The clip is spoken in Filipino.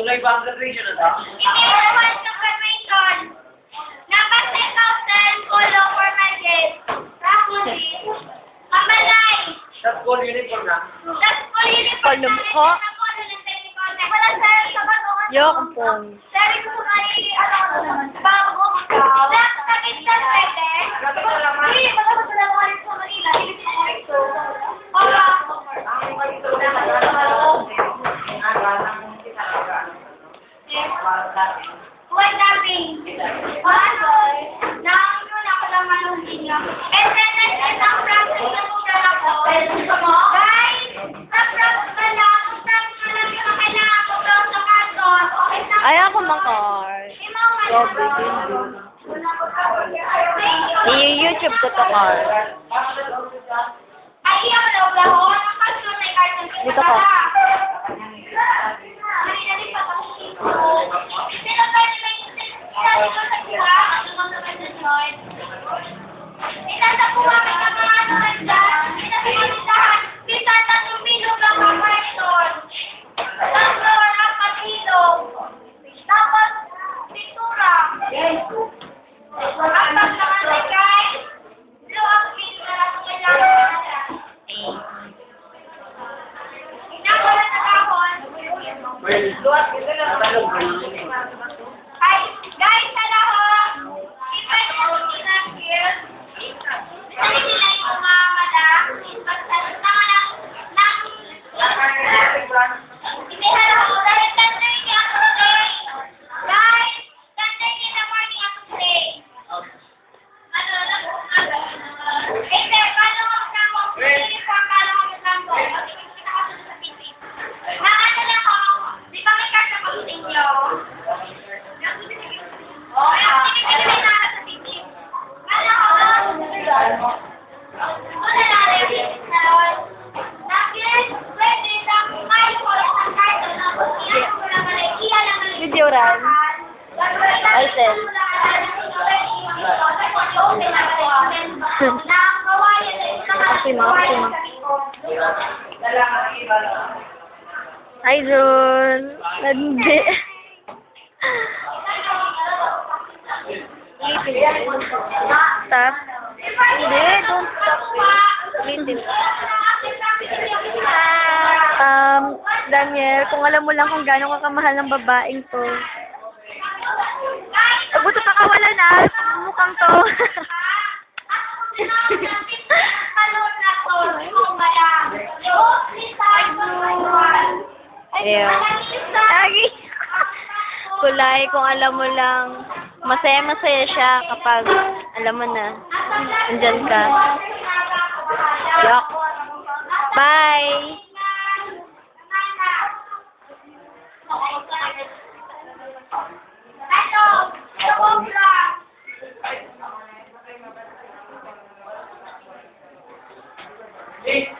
Tulay ba ang graduation na ta? Iniwan confirmation. Number 10,000 polo for my guest. Tapos, Kamalay. Sa school uniform na? Tapos, full uniform. Palumko. Wala sa batongan. Yokpong. Sabi ko ay, bago ka. Nakakit sa pwede. Hindi, matapos na lang ulit sa Manila. Hindi ko ulit to. Wandering. Paanoy? Nakakito na ako lang anong ninyo. And then, ang practice na po na ako. Guys, sa practice na lang, kung saan ko lang yung kailangan ko sa kanton. Okay, sa Ay, ako makar. I-YouTube ko to, Carl. Ay, yung law, ang kanton ay karton. Dito ka. Luat kita na talong. Ay, guys, hala ho! Iba yung sinagil. Ano nila yung mga mada? Hindi, hala ho! Dahil ganda yung ako today. Guys, ganda yung na morning ako today. Ano, eh, sir, paano mo kasama? Uniform, paano mo kasama? Ano lang ho? Di ba may card ako sa inyo? Video ran. Ay, sir. Idol. Hindi. Stop. Hindi, don't stop. Meeting. Daniel, kung alam mo lang kung gaano ka kamahal ng babaeng to. Buto pa kawala na. Mukhang to. Ayaw. Lagi. Kulay, kung alam mo lang, masaya-masaya siya kapag alam mo na, andyan ka. Yuck. Bye! Hey!